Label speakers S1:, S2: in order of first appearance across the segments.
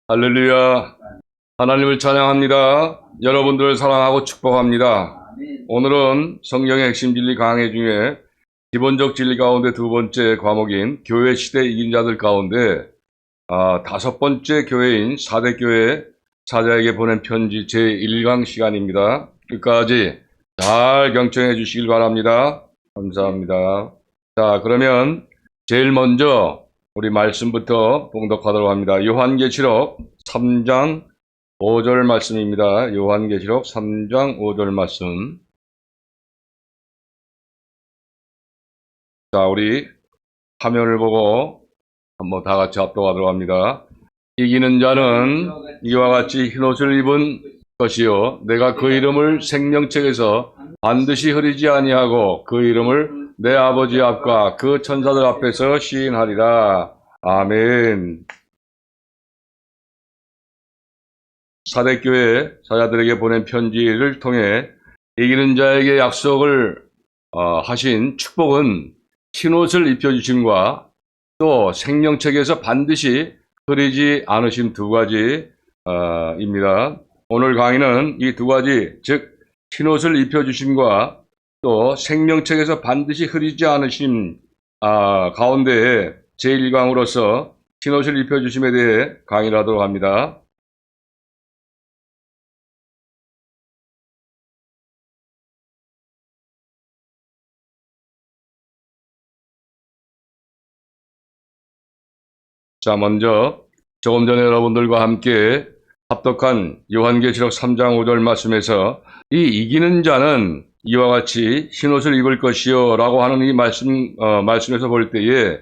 S1: 할렐루야. 하나님을 찬양합니다. 여러분들을 사랑하고 축복합니다. 오늘은 성경의 핵심 진리 강해 중에 기본적 진리 가운데 두 번째 과목인 교회 시대 이긴 자들 가운데 다섯 번째 교회인 사대교회 사자에게 보낸 편지 제1강 시간입니다. 끝까지 잘 경청해 주시길 바랍니다. 감사합니다. 자, 그러면 제일 먼저 우리 말씀부터 봉독하도록 합니다. 요한계시록 3장 5절 말씀입니다. 요한계시록 3장 5절 말씀. 자, 우리 화면을 보고 한번 다 같이 합독하도록 합니다. 이기는 자는 이와 같이 흰옷을 입은 것이요 내가 그 이름을 생명책에서 반드시 흐리지 아니하고 그 이름을 내 아버지 앞과 그 천사들 앞에서 시인하리라. 아멘. 사대교회 사자들에게 보낸 편지를 통해 이기는 자에게 약속을 하신 축복은 흰옷을 입혀주심과 또 생명책에서 반드시 흐리지 않으신 두 가지입니다. 오늘 강의는 이 두 가지, 즉 흰옷을 입혀주심과 또 생명책에서 반드시 흐리지 않으심 가운데에 제1강으로서 흰옷을 입혀주심에 대해 강의를 하도록 합니다. 자, 먼저 조금 전에 여러분들과 함께 합독한 요한계시록 3장 5절 말씀에서 이 이기는 자는 이와 같이 흰옷을 입을 것이요 라고 하는 이 말씀에서 볼 때에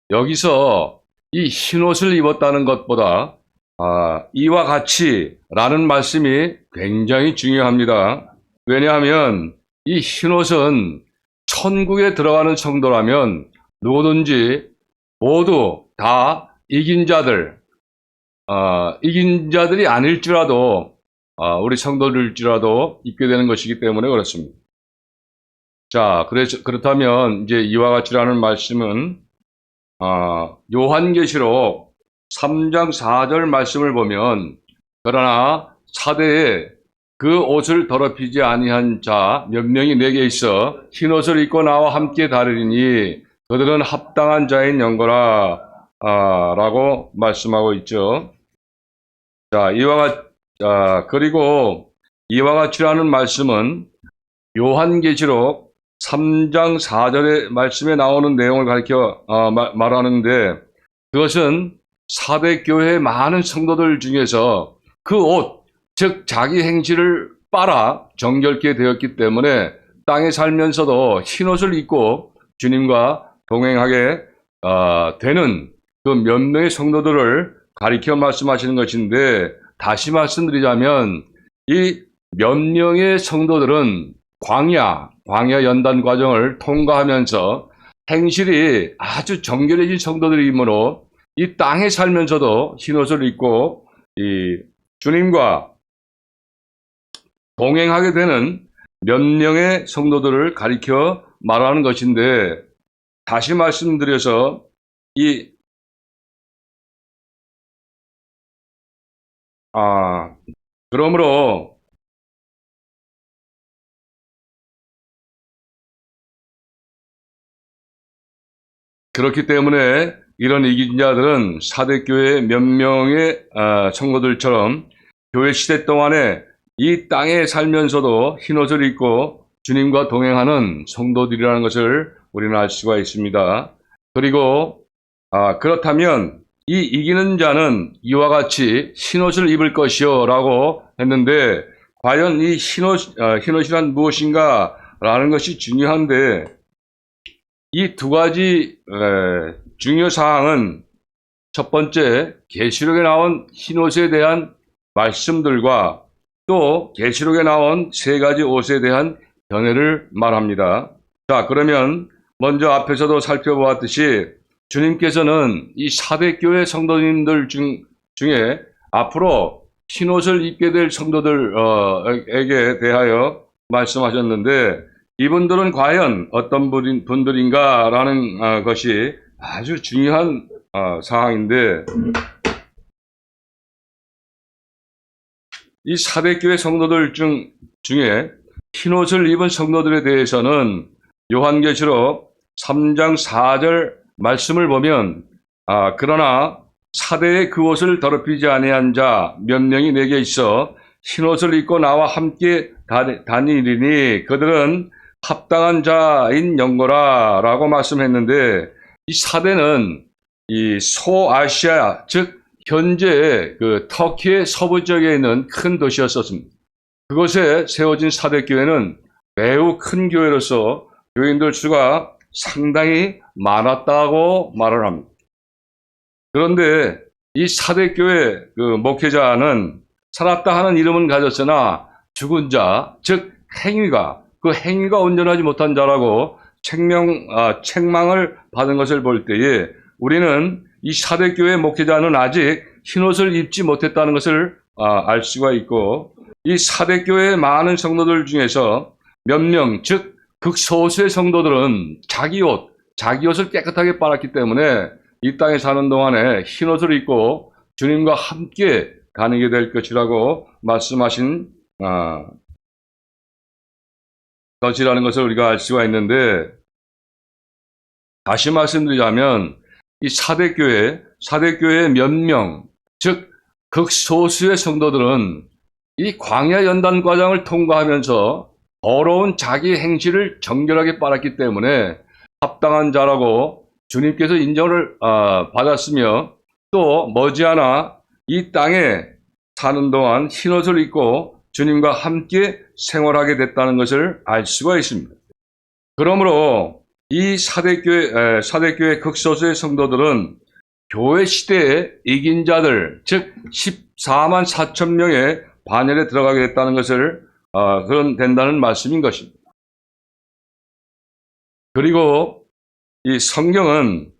S1: 여기서 이 흰옷을 입었다는 것보다 이와 같이 라는 말씀이 굉장히 중요합니다. 왜냐하면 이 흰옷은 천국에 들어가는 성도라면 누구든지 모두 다 이긴 자들이 아닐지라도 우리 성도들일지라도 입게 되는 것이기 때문에 그렇습니다. 자, 그렇다면 이제 이와 같이라는 말씀은 요한계시록 3장 4절 말씀을 보면 그러나 사대에 그 옷을 더럽히지 아니한 자 몇 명이 내게 있어 흰옷을 입고 나와 함께 다르리니 그들은 합당한 자인 영거라 라고 말씀하고 있죠. 자, 그리고 이와 같이라는 말씀은 요한계시록 3장 4절의 말씀에 나오는 내용을 가리켜 말하는데 그것은 사대교회의 많은 성도들 중에서 그 옷, 즉 자기 행실을 빨아 정결케 되었기 때문에 땅에 살면서도 흰옷을 입고 주님과 동행하게 되는 그 몇 명의 성도들을 가리켜 말씀하시는 것인데 다시 말씀드리자면 이 몇 명의 성도들은 광야 연단 과정을 통과하면서 행실이 아주 정결해진 성도들이므로 이 땅에 살면서도 흰옷을 입고 이 주님과 동행하게 되는 몇 명의 성도들을 가리켜 말하는 것인데 다시 말씀드려서 그러므로 그렇기 때문에 이런 이긴 자들은 사대교회 몇 명의 성도들처럼 교회 시대 동안에 이 땅에 살면서도 흰옷을 입고 주님과 동행하는 성도들이라는 것을 우리는 알 수가 있습니다. 그리고 그렇다면 이 이기는 자는 이와 같이 흰옷을 입을 것이요 라고 했는데 과연 이 흰옷이란 무엇인가 라는 것이 중요한데 이 두 가지 중요 사항은 첫 번째 계시록에 나온 흰옷에 대한 말씀들과 또 계시록에 나온 세 가지 옷에 대한 견해를 말합니다. 자, 그러면 먼저 앞에서도 살펴보았듯이 주님께서는 이 사대교회 성도님들 중에 앞으로 흰옷을 입게 될 성도들에게 대하여 말씀하셨는데 이분들은 과연 어떤 분들인가라는 것이 아주 중요한 사항인데 이 사대교회 성도들 중에 흰옷을 입은 성도들에 대해서는 요한계시록 3장 4절 말씀을 보면 그러나 사대의 그 옷을 더럽히지 아니한 자 몇 명이 내게 있어 흰옷을 입고 나와 함께 다니리니 그들은 합당한 자인 영거라 라고 말씀했는데, 이 사대는 이 소아시아, 즉 현재 그 터키의 서부 지역에 있는 큰 도시였었습니다. 그곳에 세워진 사대교회는 매우 큰 교회로서 교인들 수가 상당히 많았다고 말을 합니다. 그런데 이 사대교회 그 목회자는 살았다 하는 이름은 가졌으나 죽은 자, 즉 그 행위가 온전하지 못한 자라고 책망을 받은 것을 볼 때에 우리는 이 사대교회 목회자는 아직 흰옷을 입지 못했다는 것을 알 수가 있고, 이 사대교회 많은 성도들 중에서 몇 명, 즉 극소수의 성도들은 자기 옷을 깨끗하게 빨았기 때문에 이 땅에 사는 동안에 흰옷을 입고 주님과 함께 다니게 될 것이라고 말씀하신 것이라는 것을 우리가 알 수가 있는데, 다시 말씀드리자면 이 사대교회 몇 명, 즉 극소수의 성도들은 이 광야 연단 과정을 통과하면서 더러운 자기 행실을 정결하게 빨았기 때문에 합당한 자라고 주님께서 인정을 받았으며, 또 머지않아 이 땅에 사는 동안 흰옷을 입고 주님과 함께 생활하게 됐다는 것을 알 수가 있습니다. 그러므로 이 사대교회 극소수의 성도들은 교회 시대에 이긴 자들, 즉 14만 4천 명의 반열에 들어가게 됐다는 것을 된다는 말씀인 것입니다. 그리고 이 성경은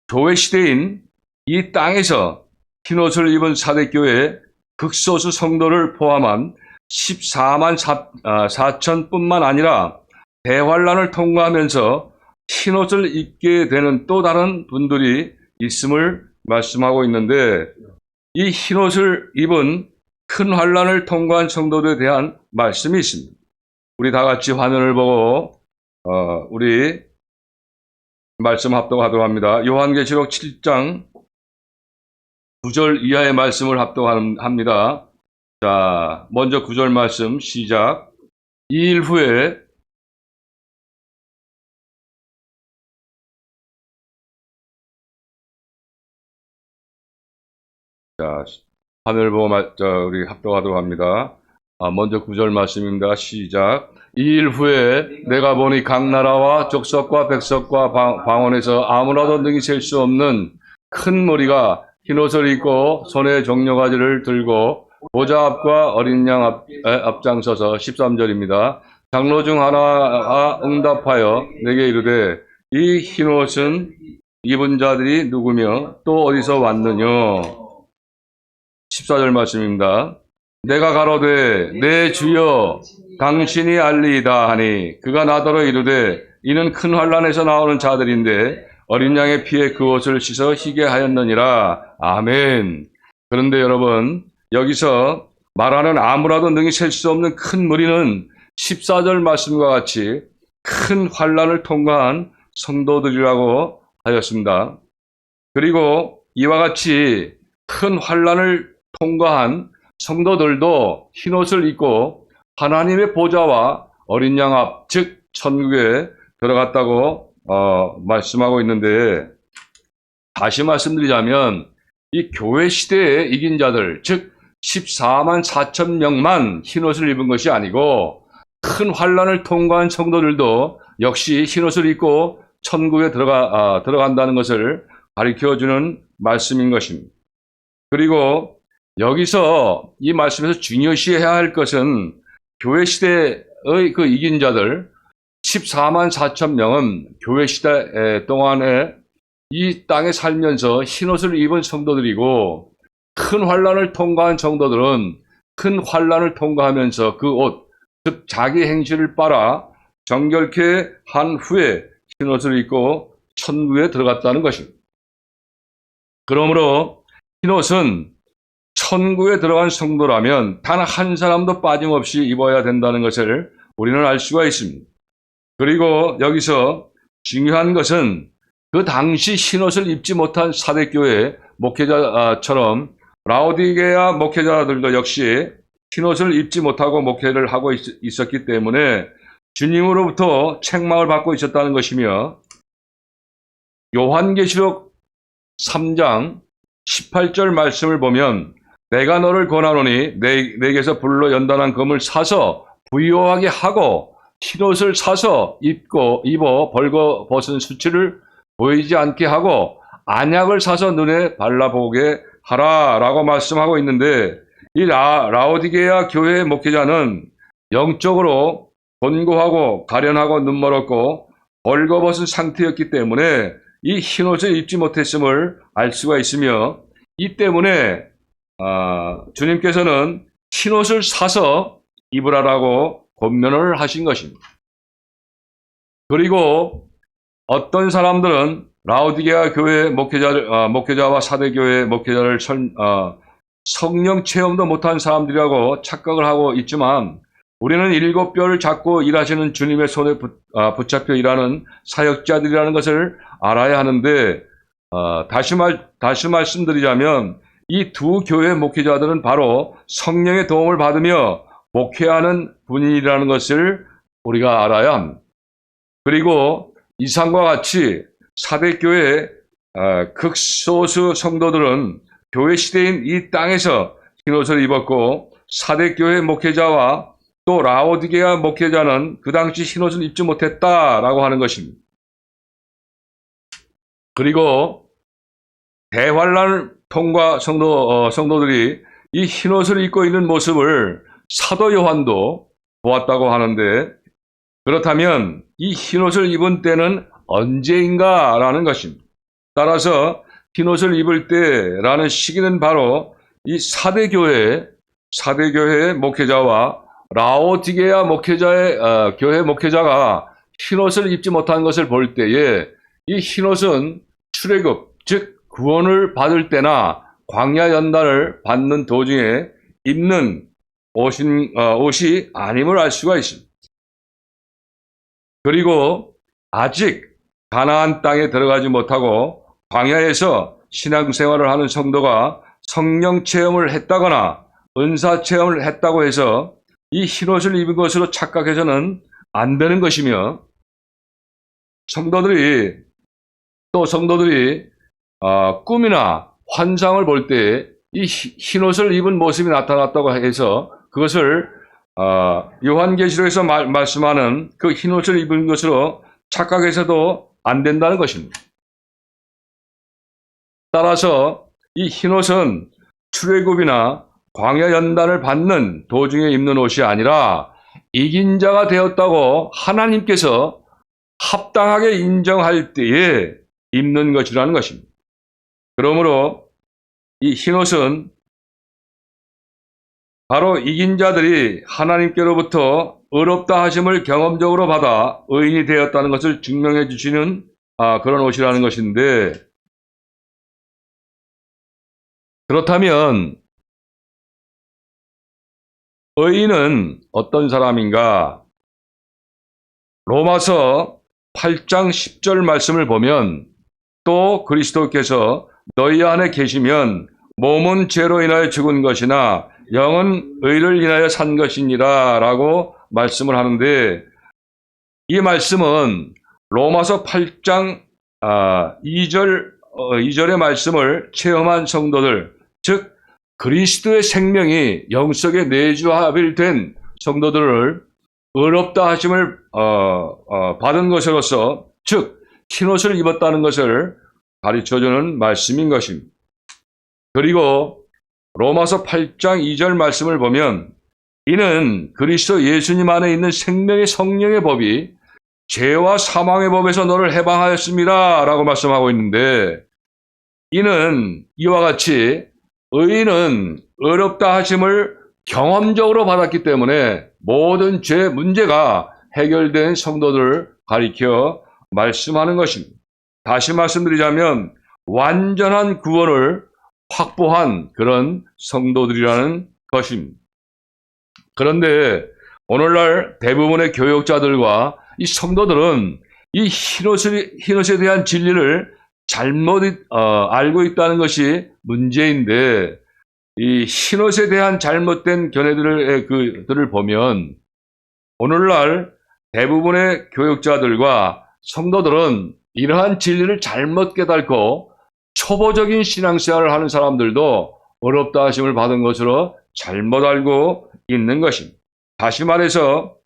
S1: 교회 시대인 이 땅에서 흰옷을 입은 사대교회 극소수 성도를 포함한 14만 4천 뿐만 아니라 대환란을 통과하면서 흰옷을 입게 되는 또 다른 분들이 있음을 말씀하고 있는데, 이 흰옷을 입은 큰 환란을 통과한 성도들에 대한 말씀이 있습니다. 우리 다 같이 화면을 보고 우리 말씀 합독하도록 합니다. 요한계시록 7장 9절 이하의 말씀을 합독합니다. 자, 먼저 9절 말씀 시작. 2일 후에 자, 화면을 보고 우리 합독하도록 합니다. 먼저 9절 말씀입니다. 시작. 2일 후에 내가 보니 각 나라와 족속과 백성과 방언에서 아무나도 능히 셀 수 없는 큰 무리가 흰옷을 입고 손에 종려가지를 들고 보좌 앞과 어린 양 앞장서서 13절입니다. 장로 중 하나가 응답하여 내게 이르되 이 흰옷은 입은 자들이 누구며 또 어디서 왔느냐. 14절 말씀입니다. 내가 가로되 내 주여 당신이 알리이다 하니 그가 나더러 이르되 이는 큰 환란에서 나오는 자들인데 어린 양의 피에 그 옷을 씻어 희게 하였느니라. 아멘. 그런데 여러분, 여기서 말하는 아무라도 능히 셀 수 없는 큰 무리는 14절 말씀과 같이 큰 환란을 통과한 성도들이라고 하였습니다. 그리고 이와 같이 큰 환란을 통과한 성도들도 흰옷을 입고 하나님의 보좌와 어린 양 앞, 즉 천국에 들어갔다고 말씀하고 있는데, 다시 말씀드리자면 이 교회 시대에 이긴 자들, 즉 14만 4천 명만 흰옷을 입은 것이 아니고 큰 환란을 통과한 성도들도 역시 흰옷을 입고 천국에 들어간다는 것을 가르쳐주는 말씀인 것입니다. 그리고 여기서 이 말씀에서 중요시해야 할 것은 교회 시대의 그 이긴 자들 14만 4천 명은 교회 시대 동안에 이 땅에 살면서 흰옷을 입은 성도들이고, 큰 환란을 통과한 성도들은 큰 환란을 통과하면서 그 옷, 즉 자기 행실을 빨아 정결케 한 후에 흰옷을 입고 천국에 들어갔다는 것입니다. 그러므로 흰옷은 천국에 들어간 성도라면 단 한 사람도 빠짐없이 입어야 된다는 것을 우리는 알 수가 있습니다. 그리고 여기서 중요한 것은 그 당시 흰옷을 입지 못한 사대교회 목회자처럼 라오디게아 목회자들도 역시 흰옷을 입지 못하고 목회를 하고 있었기 때문에 주님으로부터 책망을 받고 있었다는 것이며, 요한계시록 3장 18절 말씀을 보면 내가 너를 권하노니 내게서 불로 연단한 금을 사서 부유하게 하고 흰옷을 사서 입어 벌거벗은 수치를 보이지 않게 하고 안약을 사서 눈에 발라보게 하라라고 말씀하고 있는데, 이 라오디게아 교회의 목회자는 영적으로 곤고하고 가련하고 눈멀었고 벌거벗은 상태였기 때문에 이 흰옷을 입지 못했음을 알 수가 있으며, 이 때문에 주님께서는 흰옷을 사서 입으라라고 권면을 하신 것입니다. 그리고 어떤 사람들은 라오디게아 교회 목회자와 사대교회 목회자를 성령 체험도 못한 사람들이라고 착각을 하고 있지만, 우리는 일곱 뼈를 잡고 일하시는 주님의 손에 붙잡혀 일하는 사역자들이라는 것을 알아야 하는데, 다시 말씀드리자면 이 두 교회 목회자들은 바로 성령의 도움을 받으며 목회하는 분이라는 것을 우리가 알아야 합니다. 그리고 이상과 같이 사대교회 극소수 성도들은 교회 시대인 이 땅에서 흰옷을 입었고, 사대교회 목회자와 또 라오디게아 목회자는 그 당시 흰옷을 입지 못했다라고 하는 것입니다. 그리고 대환란을 통과 성도들이 이 흰옷을 입고 있는 모습을 사도 요한도 보았다고 하는데, 그렇다면 이 흰옷을 입은 때는 언제인가라는 것입니다. 따라서 흰옷을 입을 때라는 시기는 바로 이 사대교회의 목회자와 라오디게아 교회 목회자가 흰옷을 입지 못한 것을 볼 때에, 이 흰옷은 출애굽, 즉 구원을 받을 때나 광야 연단을 받는 도중에 입는 옷이 아님을 알 수가 있습니다. 그리고 아직 가나안 땅에 들어가지 못하고 광야에서 신앙생활을 하는 성도가 성령 체험을 했다거나 은사 체험을 했다고 해서 이 흰옷을 입은 것으로 착각해서는 안 되는 것이며, 성도들이 꿈이나 환상을 볼 때 이 흰옷을 입은 모습이 나타났다고 해서 그것을 요한계시록에서 말씀하는 그 흰옷을 입은 것으로 착각해서도 안 된다는 것입니다. 따라서 이 흰옷은 출애굽이나 광야 연단을 받는 도중에 입는 옷이 아니라 이긴 자가 되었다고 하나님께서 합당하게 인정할 때에 입는 것이라는 것입니다. 그러므로 이 흰옷은 바로 이긴 자들이 하나님께로부터 의롭다 하심을 경험적으로 받아 의인이 되었다는 것을 증명해 주시는 그런 옷이라는 것인데, 그렇다면 의인은 어떤 사람인가? 로마서 8장 10절 말씀을 보면, 또 그리스도께서 너희 안에 계시면 몸은 죄로 인하여 죽은 것이나 영은 의를 인하여 산 것이니라 라고 말씀을 하는데, 이 말씀은 로마서 8장 2절의 말씀을 체험한 성도들, 즉 그리스도의 생명이 영속에 내주합일된 성도들을 의롭다 하심을 받은 것으로서, 즉 흰옷을 입었다는 것을 가르쳐주는 말씀인 것입니다. 그리고 로마서 8장 2절 말씀을 보면, 이는 그리스도 예수님 안에 있는 생명의 성령의 법이 죄와 사망의 법에서 너를 해방하였습니다 라고 말씀하고 있는데, 이는 이와 같이 의인은 의롭다 하심을 경험적으로 받았기 때문에 모든 죄 문제가 해결된 성도들을 가리켜 말씀하는 것입니다. 다시 말씀드리자면 완전한 구원을 확보한 그런 성도들이라는 것입니다. 그런데 오늘날 대부분의 교역자들과 이 성도들은 이 흰옷에 대한 진리를 잘못 알고 있다는 것이 문제인데, 이 흰옷에 대한 잘못된 견해들을 보면 오늘날 대부분의 교역자들과 성도들은 이러한 진리를 잘못 깨닫고 초보적인 신앙생활을 하는 사람들도 어렵다 하심을 받은 것으로 잘못 알고 있는 것입니다. 다시 말해서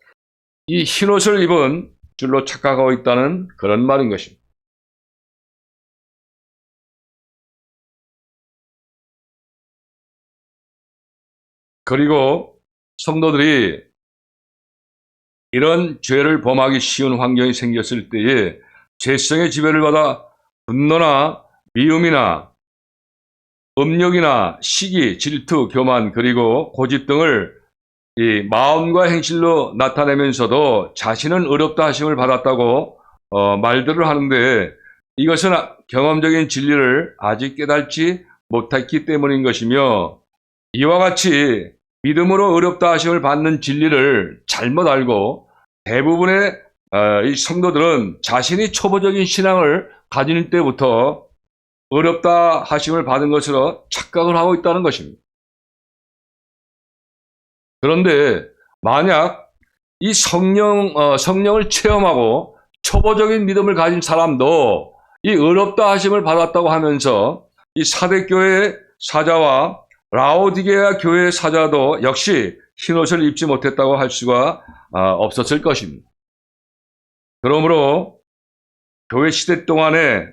S1: 이 흰옷을 입은 줄로 착각하고 있다는 그런 말인 것입니다. 그리고 성도들이 이런 죄를 범하기 쉬운 환경이 생겼을 때에 죄성의 지배를 받아 분노나 미움이나 음욕이나 시기, 질투, 교만, 그리고 고집 등을 이 마음과 행실로 나타내면서도 자신은 어렵다 하심을 받았다고 말들을 하는데, 이것은 경험적인 진리를 아직 깨닫지 못했기 때문인 것이며, 이와 같이 믿음으로 어렵다 하심을 받는 진리를 잘못 알고 대부분의 이 성도들은 자신이 초보적인 신앙을 가질 때부터 어렵다 하심을 받은 것으로 착각을 하고 있다는 것입니다. 그런데 만약 이 성령을 체험하고 초보적인 믿음을 가진 사람도 이 어렵다 하심을 받았다고 하면서 이 사대교회의 사자와 라오디게아 교회의 사자도 역시 흰옷을 입지 못했다고 할 수가 없었을 것입니다. 그러므로 교회 시대 동안에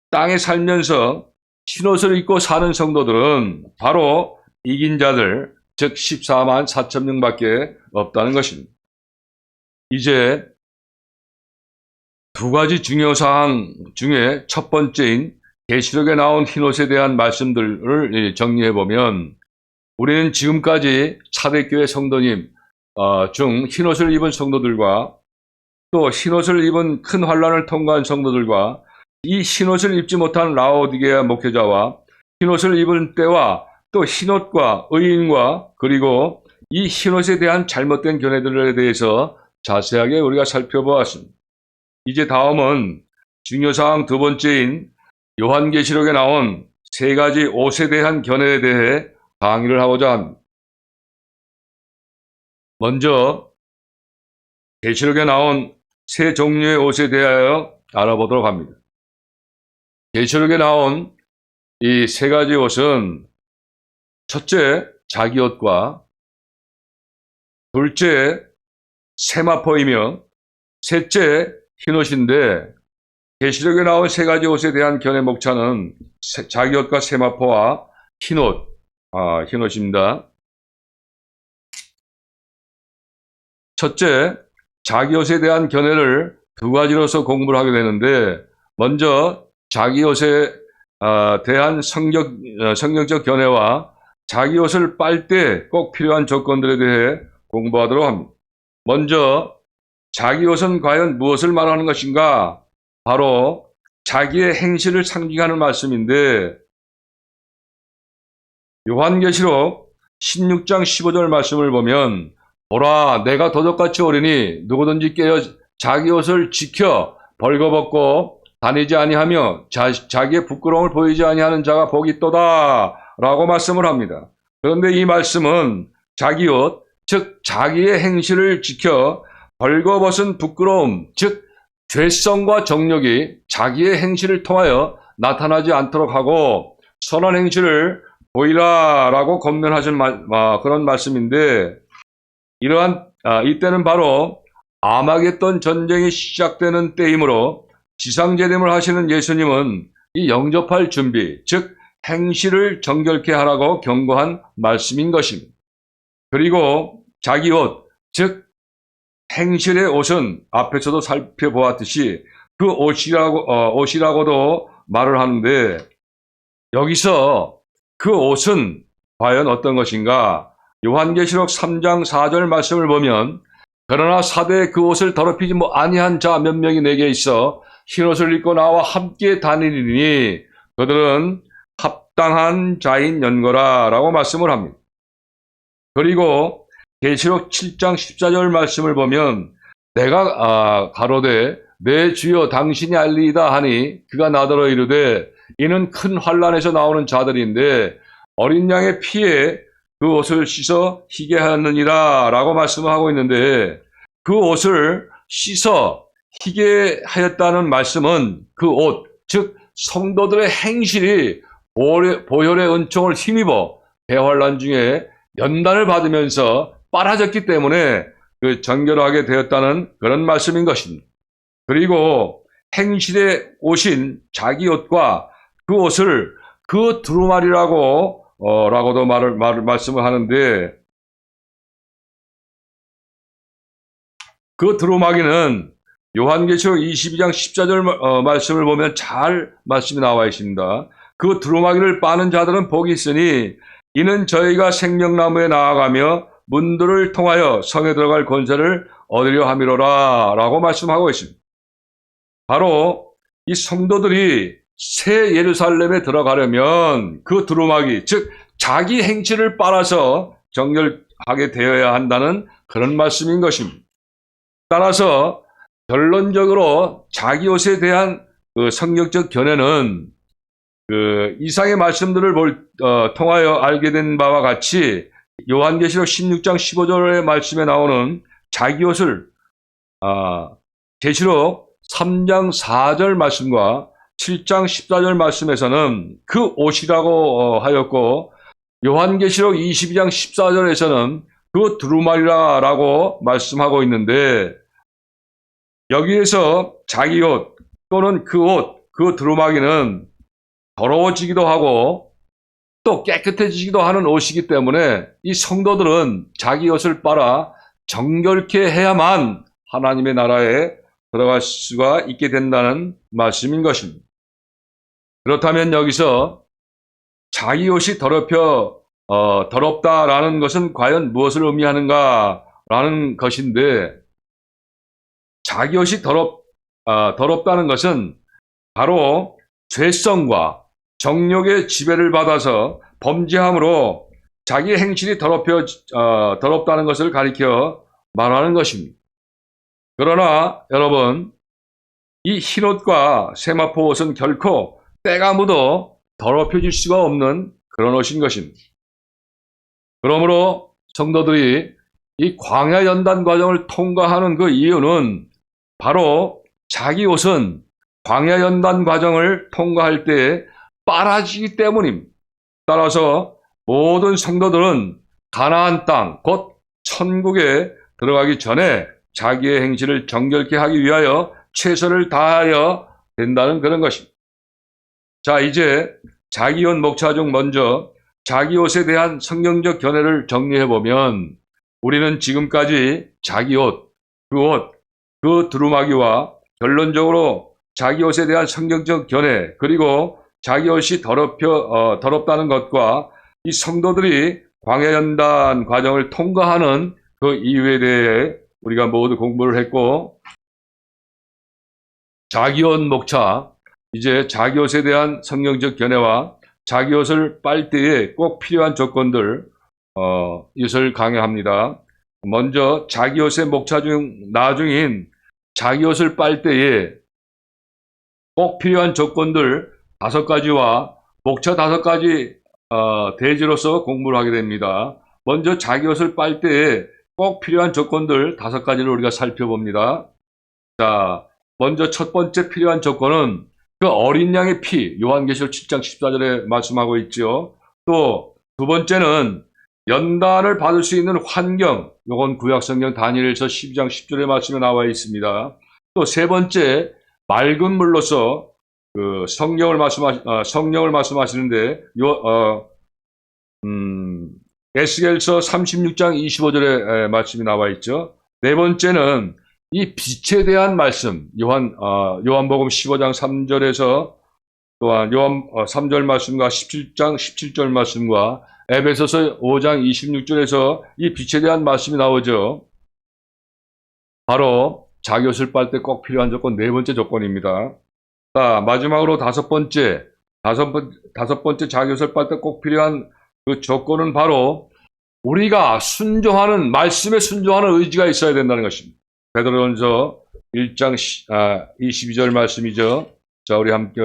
S1: 땅에 살면서 흰옷을 입고 사는 성도들은 바로 이긴 자들, 즉 14만 4천 명밖에 없다는 것입니다. 이제 두 가지 중요사항 중에 첫 번째인 계시록에 나온 흰옷에 대한 말씀들을 정리해보면, 우리는 지금까지 차대교회 성도님 중 흰옷을 입은 성도들과 또 흰옷을 입은 큰 환란을 통과한 성도들과 이 흰옷을 입지 못한 라오디게아 목회자와 흰옷을 입은 때와 또 흰옷과 의인과 그리고 이 흰옷에 대한 잘못된 견해들에 대해서 자세하게 우리가 살펴보았습니다. 이제 다음은 중요사항 두 번째인 요한계시록에 나온 세 가지 옷에 대한 견해에 대해 강의를 하고자 합니다. 먼저 계시록에 나온 세 종류의 옷에 대하여 알아보도록 합니다. 계시록에 나온 이 세 가지 옷은 첫째, 자기 옷과 둘째, 세마포이며 셋째, 흰옷인데, 계시록에 나온 세 가지 옷에 대한 견해 목차는 자기 옷과 세마포와 흰옷입니다. 첫째, 자기 옷에 대한 견해를 두 가지로서 공부를 하게 되는데, 먼저 자기 옷에 대한 성경적 견해와 자기 옷을 빨 때 꼭 필요한 조건들에 대해 공부하도록 합니다. 먼저 자기 옷은 과연 무엇을 말하는 것인가? 바로 자기의 행실을 상징하는 말씀인데, 요한계시록 16장 15절 말씀을 보면, 보라, 내가 도적같이 오리니 누구든지 깨어 자기 옷을 지켜 벌거벗고 다니지 아니하며 자기의 부끄러움을 보이지 아니하는 자가 복이 있도다 라고 말씀을 합니다. 그런데 이 말씀은 자기 옷, 즉 자기의 행실을 지켜 벌거벗은 부끄러움, 즉 죄성과 정욕이 자기의 행실을 통하여 나타나지 않도록 하고 선한 행실을 보이라 라고 권면하신 그런 말씀인데, 이때는 바로 아마겟돈 전쟁이 시작되는 때이므로 지상재림을 하시는 예수님은 이 영접할 준비, 즉 행실을 정결케 하라고 경고한 말씀인 것입니다. 그리고 자기 옷, 즉 행실의 옷은 앞에서도 살펴보았듯이 그 옷이라고도 말을 하는데, 여기서 그 옷은 과연 어떤 것인가? 요한계시록 3장 4절 말씀을 보면, 그러나 사대에 그 옷을 더럽히지 아니한 자 몇 명이 내게 있어 흰옷을 입고 나와 함께 다니리니 그들은 합당한 자인 연거라 라고 말씀을 합니다. 그리고 계시록 7장 14절 말씀을 보면 내가 가로되 내 주여 당신이 알리이다 하니 그가 나더러 이르되 이는 큰 환난에서 나오는 자들인데 어린 양의 피에 그 옷을 씻어 희게 하느니라 라고 말씀을 하고 있는데, 그 옷을 씻어 희게 하였다는 말씀은 그 옷, 즉 성도들의 행실이 보혈의 은총을 힘입어 대환란 중에 연단을 받으면서 빨아졌기 때문에 그 정결하게 되었다는 그런 말씀인 것입니다. 그리고 행실의 옷인 자기 옷과 그 옷을 그 두루마리라고 라고도 말씀을 하는데, 그 두루마기는 요한계시록 22장 14절 말씀을 보면 잘 말씀이 나와 있습니다. 그 두루마기를 빠는 자들은 복이 있으니 이는 저희가 생명나무에 나아가며 문들을 통하여 성에 들어갈 권세를 얻으려 함이로라 라고 말씀하고 있습니다. 바로 이 성도들이 새 예루살렘에 들어가려면 그 두루마기, 즉 자기 행실을 빨아서 정결하게 되어야 한다는 그런 말씀인 것입니다. 따라서 결론적으로 자기 옷에 대한 그 성경적 견해는 그 이상의 말씀들을 통하여 알게 된 바와 같이 요한계시록 16장 15절의 말씀에 나오는 자기 옷을 계시록 3장 4절 말씀과 7장 14절 말씀에서는 그 옷이라고 하였고, 요한계시록 22장 14절에서는 그 두루마리라고 말씀하고 있는데, 여기에서 자기 옷 또는 그 옷, 그 두루마기는 더러워지기도 하고 또 깨끗해지기도 하는 옷이기 때문에 이 성도들은 자기 옷을 빨아 정결케 해야만 하나님의 나라에 들어갈 수가 있게 된다는 말씀인 것입니다. 그렇다면 여기서 자기 옷이 더럽다라는 것은 과연 무엇을 의미하는가라는 것인데, 자기 옷이 더럽다는 것은 바로 죄성과 정욕의 지배를 받아서 범죄함으로 자기 행실이 더럽다는 것을 가리켜 말하는 것입니다. 그러나 여러분, 이 흰옷과 세마포 옷은 결코 때가 묻어 더럽혀질 수가 없는 그런 옷인 것입니다. 그러므로 성도들이 이 광야 연단 과정을 통과하는 그 이유는 바로 자기 옷은 광야 연단 과정을 통과할 때 빨아지기 때문입니다. 따라서 모든 성도들은 가나안 땅, 곧 천국에 들어가기 전에 자기의 행실을 정결케 하기 위하여 최선을 다하여 된다는 그런 것입니다. 자, 이제 자기 옷 목차 중 먼저 자기 옷에 대한 성경적 견해를 정리해 보면, 우리는 지금까지 자기 옷, 그 두루마기와 결론적으로 자기 옷에 대한 성경적 견해, 그리고 자기 옷이 더럽다는 것과 이 성도들이 광야연단 과정을 통과하는 그 이유에 대해 우리가 모두 공부를 했고, 자기 옷 목차, 이제 자기 옷에 대한 성경적 견해와 자기 옷을 빨 때에 꼭 필요한 조건들, 이것을 강의합니다. 먼저 자기 옷의 목차 중 나중인 자기 옷을 빨 때에 꼭 필요한 조건들 5가지와 목차 5가지 대지로서 공부를 하게 됩니다. 먼저 자기 옷을 빨 때에 꼭 필요한 조건들 5가지를 우리가 살펴봅니다. 자, 먼저 첫 번째 필요한 조건은 그 어린 양의 피, 요한계시록 7장 14절에 말씀하고 있죠. 또 두 번째는 연단을 받을 수 있는 환경, 요건 구약성경 다니엘서 12장 10절의 말씀에 나와 있습니다. 또 세 번째, 맑은 물로서 그 성령을 말씀하시는데, 에스겔서 36장 25절에 말씀이 나와 있죠. 네 번째는 이 빛에 대한 말씀, 요한복음 15장 3절에서 또한 3절 말씀과 17장 17절 말씀과 에베소서 5장 26절에서 이 빛에 대한 말씀이 나오죠. 바로 자기 옷을 빨 때 꼭 필요한 조건, 네 번째 조건입니다. 자, 마지막으로 5번째, 다섯 번째 자기옷을 빨 때 꼭 필요한 그 조건은 바로 우리가 순종하는, 말씀에 순종하는 의지가 있어야 된다는 것입니다. 베드로전서 1장 22절 말씀이죠. 자, 우리 함께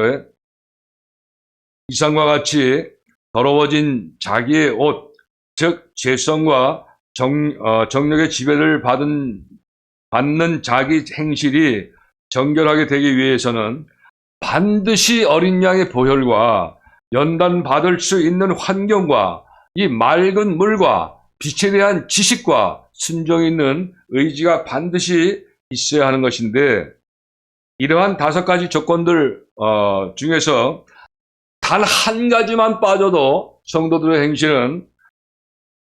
S1: 이상과 같이 더러워진 자기의 옷, 즉 죄성과 정력의 지배를 받는 자기 행실이 정결하게 되기 위해서는 반드시 어린 양의 보혈과 연단받을 수 있는 환경과 이 맑은 물과 빛에 대한 지식과 순종이 있는 의지가 반드시 있어야 하는 것인데, 이러한 5가지 조건들 중에서 단 한 가지만 빠져도 성도들의 행실은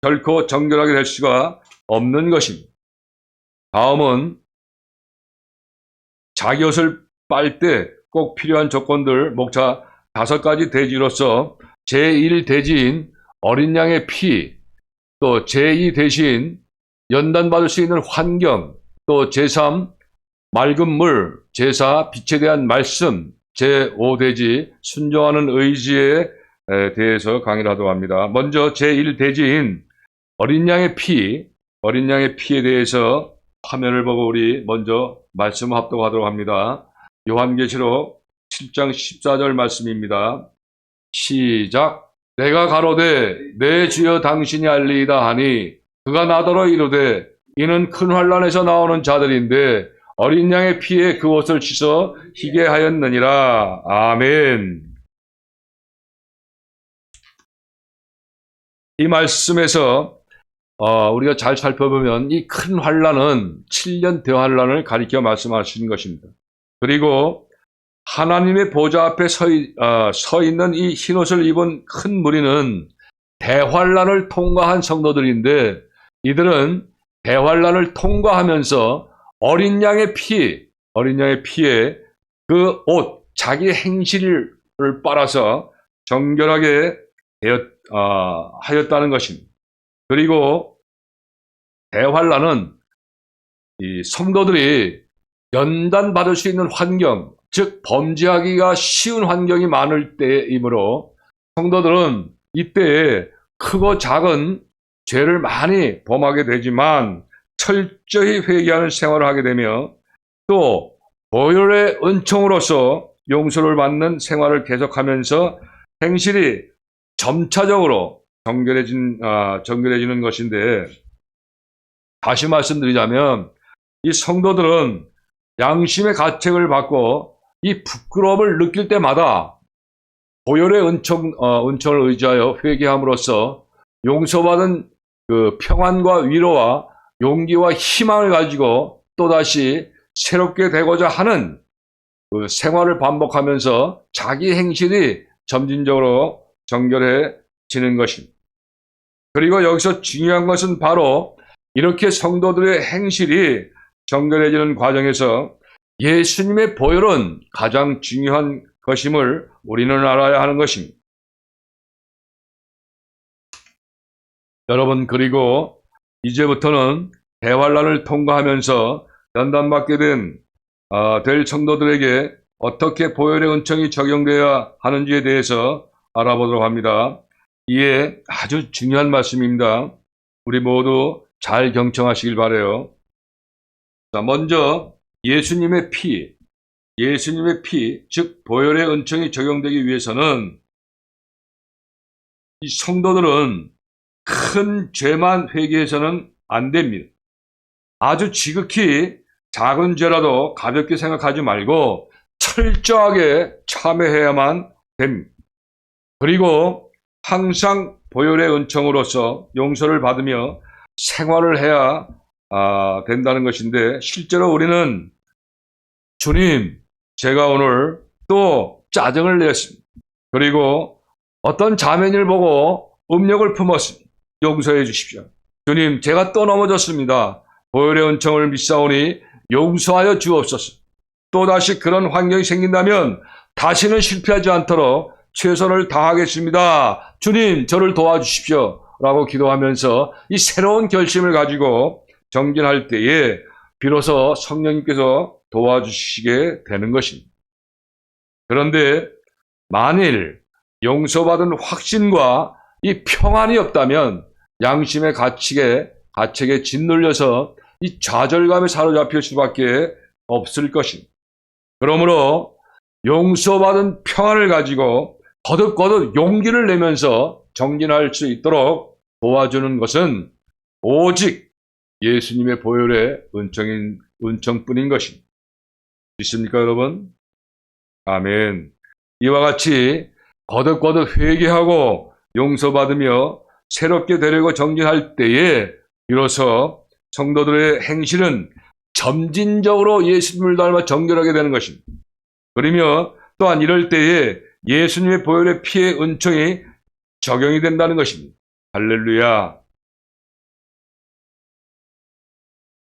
S1: 결코 정결하게 될 수가 없는 것입니다. 다음은 자기 옷을 빨 때 꼭 필요한 조건들, 목차 5가지 대지로서 제1 대지인 어린 양의 피, 또 제2 대신 연단받을 수 있는 환경, 또 제3 맑은 물, 제4 빛에 대한 말씀, 제5 대지 순종하는 의지에 대해서 강의를 하도록 합니다. 먼저 제1 대지인 어린 양의 피에 대해서 화면을 보고 우리 먼저 말씀을 합독하도록 합니다. 요한계시록 7장 14절 말씀입니다. 시작. 내가 가로되 내 주여 당신이 알리이다 하니 그가 나더러 이르되 이는 큰 환난에서 나오는 자들인데 어린 양의 피에 그 옷을 씻어 희게 하였느니라. 아멘. 이 말씀에서 우리가 잘 살펴보면 이 큰 환난은 7년 대환난을 가리켜 말씀하시는 것입니다. 그리고 하나님의 보좌 앞에 서 있는 이 흰옷을 입은 큰 무리는 대환난을 통과한 성도들인데, 이들은 대환난을 통과하면서 어린 양의 피에 그 옷, 자기 행실을 빨아서 정결하게 하였다는 것입니다. 그리고 대환난은 이 성도들이 연단받을 수 있는 환경, 즉 범죄하기가 쉬운 환경이 많을 때이므로 성도들은 이때에 크고 작은 죄를 많이 범하게 되지만 철저히 회개하는 생활을 하게 되며 또 보혈의 은총으로서 용서를 받는 생활을 계속하면서 행실이 점차적으로 정결해지는 것인데, 다시 말씀드리자면 이 성도들은 양심의 가책을 받고 이 부끄러움을 느낄 때마다 보혈의 은총을 의지하여 회개함으로써 용서받은 그 평안과 위로와 용기와 희망을 가지고 또다시 새롭게 되고자 하는 그 생활을 반복하면서 자기 행실이 점진적으로 정결해지는 것입니다. 그리고 여기서 중요한 것은 바로 이렇게 성도들의 행실이 정결해지는 과정에서 예수님의 보혈은 가장 중요한 것임을 우리는 알아야 하는 것입니다. 여러분, 그리고 이제부터는 대환난을 통과하면서 연단받게 될 성도들에게 어떻게 보혈의 은총이 적용되어야 하는지에 대해서 알아보도록 합니다. 이에 아주 중요한 말씀입니다. 우리 모두 잘 경청하시길 바라요. 자, 먼저 예수님의 피, 즉 보혈의 은총이 적용되기 위해서는 이 성도들은 큰 죄만 회개해서는 안 됩니다. 아주 지극히 작은 죄라도 가볍게 생각하지 말고 철저하게 참회해야만 됩니다. 그리고 항상 보혈의 은총으로서 용서를 받으며 생활을 해야 된다는 것인데, 실제로 우리는 주님, 제가 오늘 또 짜증을 냈습니다. 그리고 어떤 자매님을 보고 음욕을 품었습니다. 용서해 주십시오. 주님, 제가 또 넘어졌습니다. 보혈의 은총을 믿사오니 용서하여 주옵소서. 또다시 그런 환경이 생긴다면 다시는 실패하지 않도록 최선을 다하겠습니다. 주님, 저를 도와주십시오. 라고 기도하면서 이 새로운 결심을 가지고 정진할 때에 비로소 성령님께서 도와주시게 되는 것입니다. 그런데 만일 용서받은 확신과 이 평안이 없다면 양심의 가책에 짓눌려서 이 좌절감에 사로잡힐 수밖에 없을 것입니다. 그러므로 용서받은 평안을 가지고 거듭거듭 용기를 내면서 정진할 수 있도록 도와주는 것은 오직 예수님의 보혈의 은총뿐인 것입니다. 믿습니까, 여러분? 아멘. 이와 같이 거듭거듭 회개하고 용서받으며 새롭게 되려고 정진할 때에 비로소 성도들의 행실은 점진적으로 예수님을 닮아 정결하게 되는 것입니다. 그러며 또한 이럴 때에 예수님의 보혈의 피의 은총이 적용이 된다는 것입니다. 할렐루야.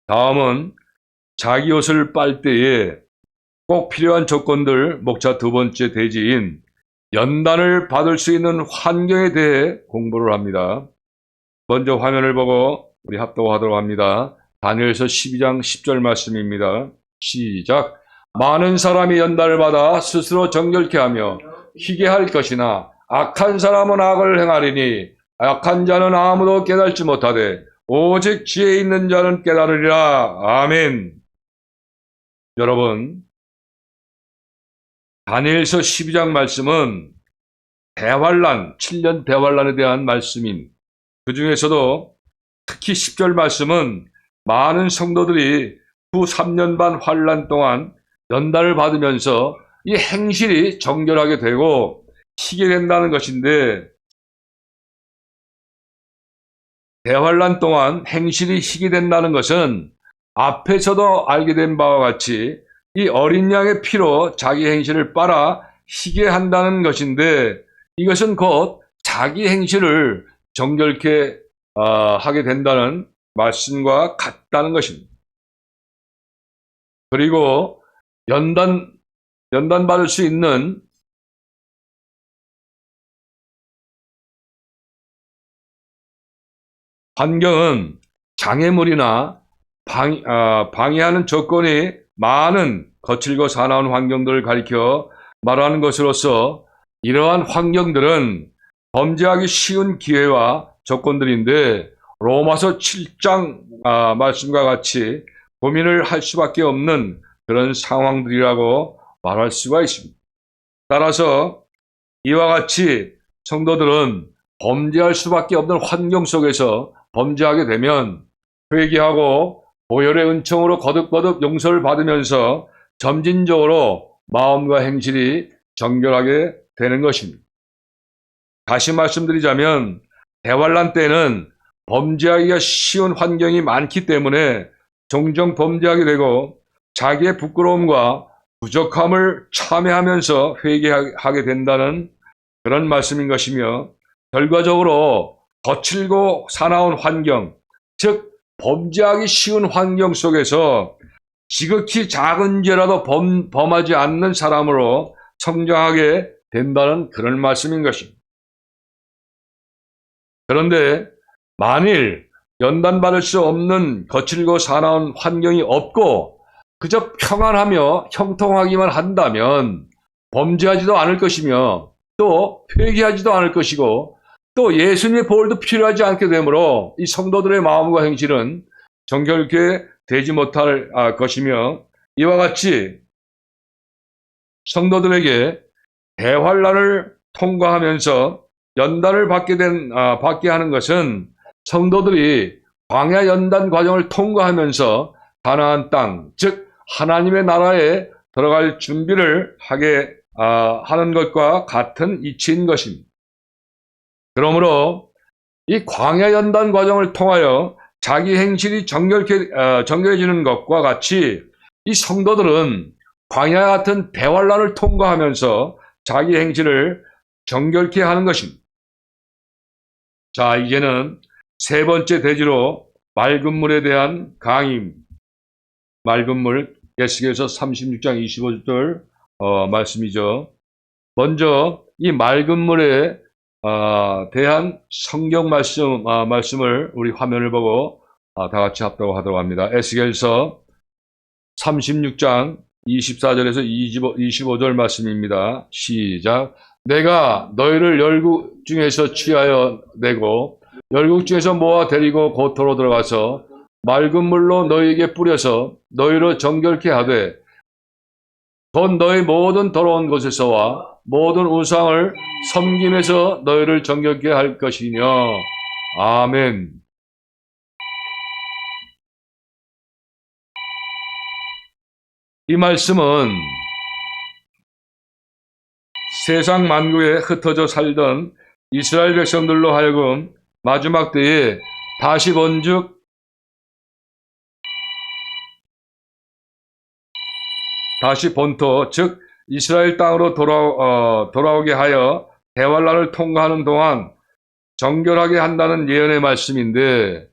S1: 다음은 자기 옷을 빨 때에 꼭 필요한 조건들, 목차 두 번째 대지인 연단을 받을 수 있는 환경에 대해 공부를 합니다. 먼저 화면을 보고 우리 합독하도록 합니다. 다니엘서 12장 10절 말씀입니다. 시작. 많은 사람이 연단을 받아 스스로 정결케 하며 희게 할 것이나 악한 사람은 악을 행하리니 악한 자는 아무도 깨닫지 못하되 오직 지혜 있는 자는 깨달으리라. 아멘. 여러분, 다니엘서 12장 말씀은 대환란, 7년 대환란에 대한 말씀인, 그 중에서도 특히 10절 말씀은 많은 성도들이 후 3년 반 환란 동안 연단을 받으면서 이 행실이 정결하게 되고 희게 된다는 것인데, 대환란 동안 행실이 희게 된다는 것은 앞에서도 알게 된 바와 같이 이 어린 양의 피로 자기 행실을 빨아 희게 한다는 것인데, 이것은 곧 자기 행실을 정결케 하게 된다는 말씀과 같다는 것입니다. 그리고 연단 받을 수 있는 환경은 장애물이나 방해하는 조건이 많은 거칠고 사나운 환경들을 가리켜 말하는 것으로서 이러한 환경들은 범죄하기 쉬운 기회와 조건들인데 로마서 7장 말씀과 같이 고민을 할 수밖에 없는 그런 상황들이라고 말할 수가 있습니다. 따라서 이와 같이 성도들은 범죄할 수밖에 없는 환경 속에서 범죄하게 되면 회개하고 보혈의 은총으로 거듭거듭 용서를 받으면서 점진적으로 마음과 행실이 정결하게 되는 것입니다. 다시 말씀드리자면 대환란 때는 범죄하기가 쉬운 환경이 많기 때문에 종종 범죄하게 되고 자기의 부끄러움과 부족함을 참회하면서 회개하게 된다는 그런 말씀인 것이며, 결과적으로 거칠고 사나운 환경, 즉 범죄하기 쉬운 환경 속에서 지극히 작은 죄라도 범하지 않는 사람으로 성장하게 된다는 그런 말씀인 것입니다. 그런데 만일 연단받을 수 없는 거칠고 사나운 환경이 없고 그저 평안하며 형통하기만 한다면 범죄하지도 않을 것이며 또 회개하지도 않을 것이고 또 예수님의 보혈도 필요하지 않게 되므로 이 성도들의 마음과 행실은 정결케 되지 못할 것이며, 이와 같이 성도들에게 대환란을 통과하면서 연단을 받게 하는 것은 성도들이 광야 연단 과정을 통과하면서 가나안 땅, 즉 하나님의 나라에 들어갈 준비를 하게 하는 것과 같은 이치인 것입니다. 그러므로 이 광야 연단 과정을 통하여 자기 행실이 정결해지는 것과 같이 이 성도들은 광야 같은 대환란을 통과하면서 자기 행실을 정결케 하는 것입니다. 자, 이제는 세 번째 대지로 맑은 물에 대한 강의입니다. 맑은 물, 에스겔서 36장 25절 말씀이죠. 먼저 이 맑은 물에 대한 성경 말씀을 우리 화면을 보고 다 같이 합독하도록 합니다. 에스겔서 36장 24절에서 25절 말씀입니다. 시작. 내가 너희를 열국 중에서 취하여 내고 열국 중에서 모아 데리고 고토로 들어가서 맑은 물로 너희에게 뿌려서 너희로 정결케 하되 곧 너희 모든 더러운 곳에서와 모든 우상을 섬김에서 너희를 정결케 할 것이며. 아멘. 이 말씀은 세상 만국에 흩어져 살던 이스라엘 백성들로 하여금 마지막 때에 다시 번즉 다시 본토 즉 이스라엘 땅으로 돌아오게 하여 대환란을 통과하는 동안 정결하게 한다는 예언의 말씀인데,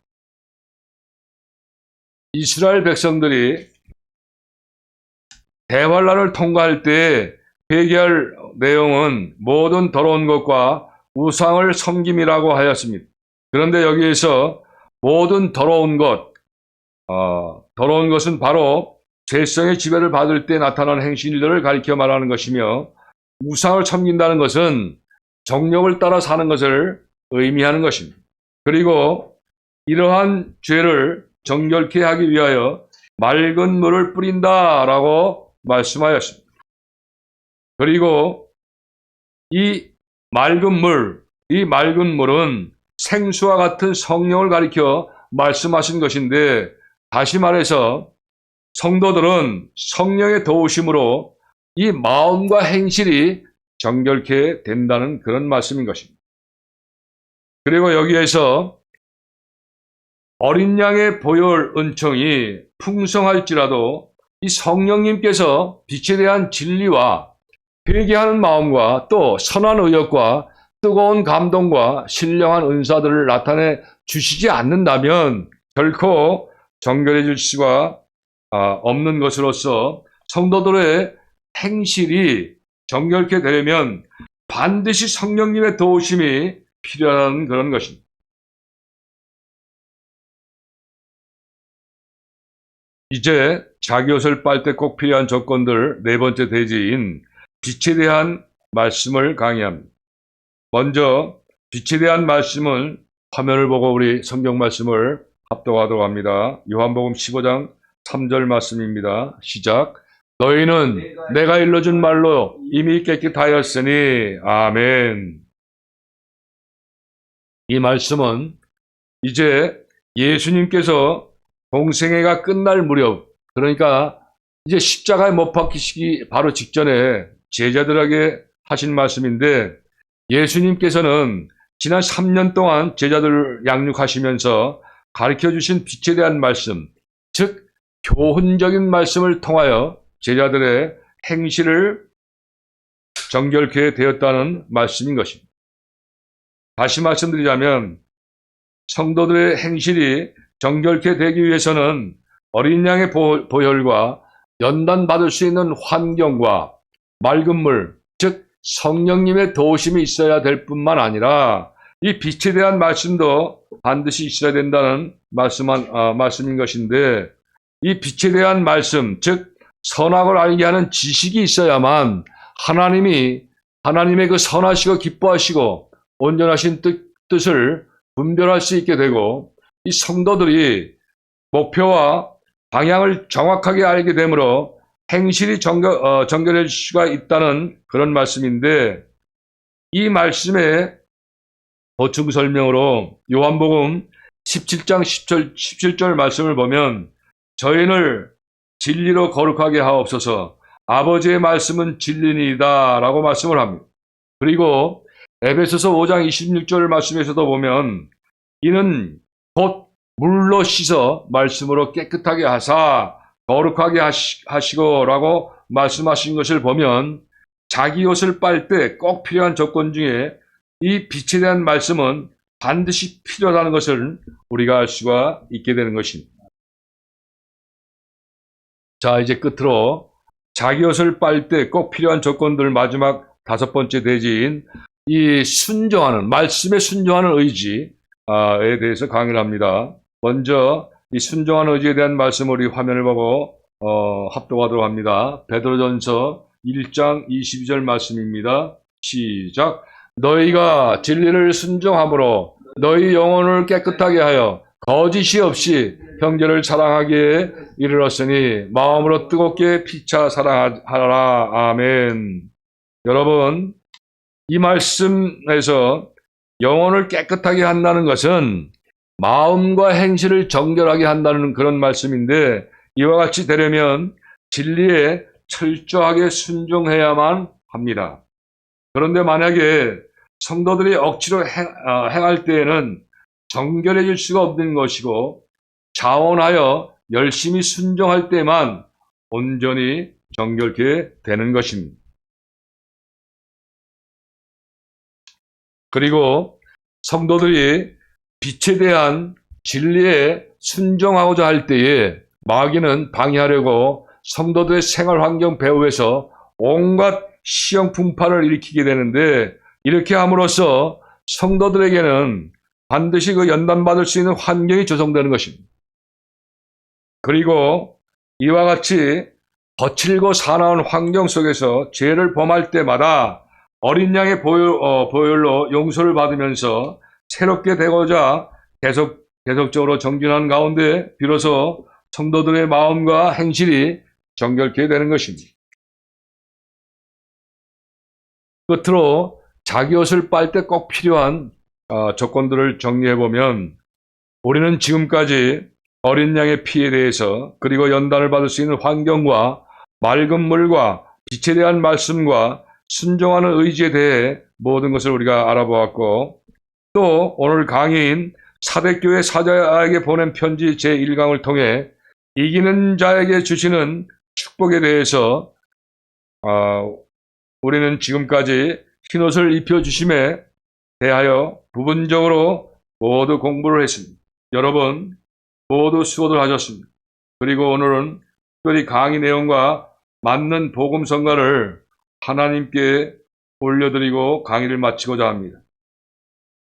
S1: 이스라엘 백성들이 대환란을 통과할 때 회개할 내용은 모든 더러운 것과 우상을 섬김이라고 하였습니다. 그런데 여기에서 모든 더러운 것은 바로 죄성의 지배를 받을 때 나타나는 행실들을 가리켜 말하는 것이며, 우상을 섬긴다는 것은 정욕을 따라 사는 것을 의미하는 것입니다. 그리고 이러한 죄를 정결케 하기 위하여 맑은 물을 뿌린다라고 말씀하였습니다. 그리고 이 맑은 물은 생수와 같은 성령을 가리켜 말씀하신 것인데, 다시 말해서 성도들은 성령의 도우심으로 이 마음과 행실이 정결케 된다는 그런 말씀인 것입니다. 그리고 여기에서 어린 양의 보혈 은총이 풍성할지라도 이 성령님께서 빛에 대한 진리와 회개하는 마음과 또 선한 의욕과 뜨거운 감동과 신령한 은사들을 나타내 주시지 않는다면 결코 정결해질 수가 없는 것으로서, 성도들의 행실이 정결케 되려면 반드시 성령님의 도우심이 필요한 그런 것입니다. 이제 자기 옷을 빨 때 꼭 필요한 조건들 네 번째 대지인 빛에 대한 말씀을 강의합니다. 먼저 빛에 대한 말씀은 화면을 보고 우리 성경 말씀을 합독하도록 합니다. 요한복음 15장 3절 말씀입니다. 시작. 너희는 내가 일러준 말로 이미 깨끗하였으니. 아멘. 이 말씀은 이제 예수님께서 공생애가 끝날 무렵, 그러니까 이제 십자가에 못 박히시기 바로 직전에 제자들에게 하신 말씀인데, 예수님께서는 지난 3년 동안 제자들을 양육하시면서 가르쳐 주신 빛에 대한 말씀, 즉 교훈적인 말씀을 통하여 제자들의 행실을 정결케 되었다는 말씀인 것입니다. 다시 말씀드리자면 성도들의 행실이 정결케 되기 위해서는 어린 양의 보혈과 연단받을 수 있는 환경과 맑은 물, 즉 성령님의 도우심이 있어야 될 뿐만 아니라 이 빛에 대한 말씀도 반드시 있어야 된다는 말씀인 것인데, 이 빛에 대한 말씀, 즉 선악을 알게 하는 지식이 있어야만 하나님의 그 선하시고 기뻐하시고 온전하신 뜻을 분별할 수 있게 되고, 이 성도들이 목표와 방향을 정확하게 알게 되므로 행실이 정결해질 수가 있다는 그런 말씀인데, 이 말씀의 보충 설명으로 요한복음 17장 17절 말씀을 보면 저희를 진리로 거룩하게 하옵소서, 아버지의 말씀은 진리니이다 라고 말씀을 합니다. 그리고 에베소서 5장 26절 말씀에서도 보면 이는 곧 물로 씻어 말씀으로 깨끗하게 하사 거룩하게 하시고 라고 말씀하신 것을 보면, 자기 옷을 빨 때 꼭 필요한 조건 중에 이 빛에 대한 말씀은 반드시 필요하다는 것을 우리가 알 수가 있게 되는 것입니다. 자, 이제 끝으로 자기 옷을 빨 때 꼭 필요한 조건들 마지막 다섯 번째 대지인 이 순종하는, 말씀에 순종하는 의지에 대해서 강의를 합니다. 먼저 이 순종하는 의지에 대한 말씀 우리 화면을 보고 합독하도록 합니다. 베드로전서 1장 22절 말씀입니다. 시작. 너희가 진리를 순종함으로 너희 영혼을 깨끗하게 하여 거짓이 없이 형제를 사랑하기에 이르렀으니 마음으로 뜨겁게 피차 사랑하라. 아멘. 여러분, 이 말씀에서 영혼을 깨끗하게 한다는 것은 마음과 행실을 정결하게 한다는 그런 말씀인데, 이와 같이 되려면 진리에 철저하게 순종해야만 합니다. 그런데 만약에 성도들이 억지로 행할 때에는 정결해질 수가 없는 것이고, 자원하여 열심히 순종할 때만 온전히 정결케 되는 것입니다. 그리고 성도들이 빛에 대한 진리에 순종하고자 할 때에 마귀는 방해하려고 성도들의 생활 환경 배후에서 온갖 시험 풍파를 일으키게 되는데, 이렇게 함으로써 성도들에게는 반드시 그 연단받을 수 있는 환경이 조성되는 것입니다. 그리고 이와 같이 거칠고 사나운 환경 속에서 죄를 범할 때마다 어린 양의 보혈로 용서를 받으면서 새롭게 되고자 계속적으로 정진하는 가운데 비로소 성도들의 마음과 행실이 정결케 되는 것입니다. 끝으로 자기 옷을 빨 때 꼭 필요한 조건들을 정리해보면, 우리는 지금까지 어린 양의 피에 대해서, 그리고 연단을 받을 수 있는 환경과 맑은 물과 빛에 대한 말씀과 순종하는 의지에 대해 모든 것을 우리가 알아보았고, 또 오늘 강의인 사대교회 사자에게 보낸 편지 제1강을 통해 이기는 자에게 주시는 축복에 대해서 우리는 지금까지 흰옷을 입혀주심에 대하여 부분적으로 모두 공부를 했습니다. 여러분 모두 수고들 하셨습니다. 그리고 오늘은 특별히 강의 내용과 맞는 복음성가를 하나님께 올려드리고 강의를 마치고자 합니다.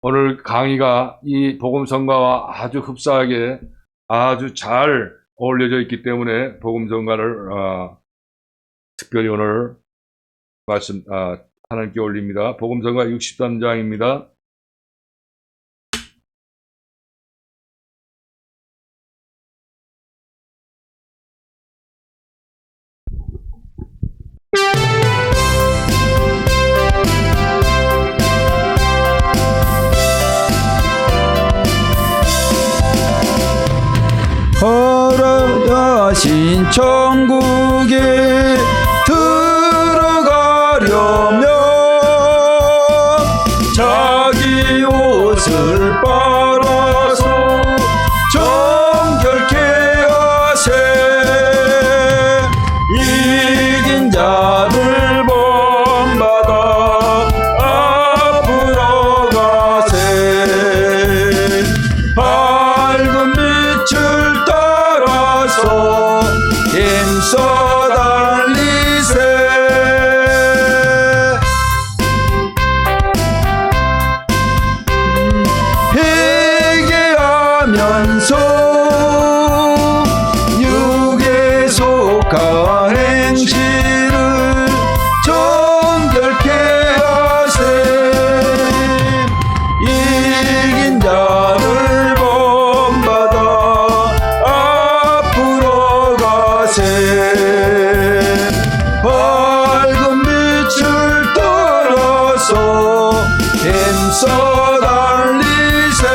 S1: 오늘 강의가 이 복음성가와 아주 흡사하게 아주 잘 어울려져 있기 때문에 복음성가를 특별히 오늘 하나님께 올립니다. 복음성가 63장입니다.
S2: 허락하신 천국에 들어가려면 자기 옷을 빨아서 정결케 하세. 이긴 자를 본받아 앞으로 가세. 밝은 빛을 따라서 힘써 달리세. 회개하면서 육에 속한 행실을 정결케 하세. 이긴 자를 본받아 앞으로 가세. 밝은 빛을 따라서 힘써 달리세.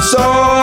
S2: 속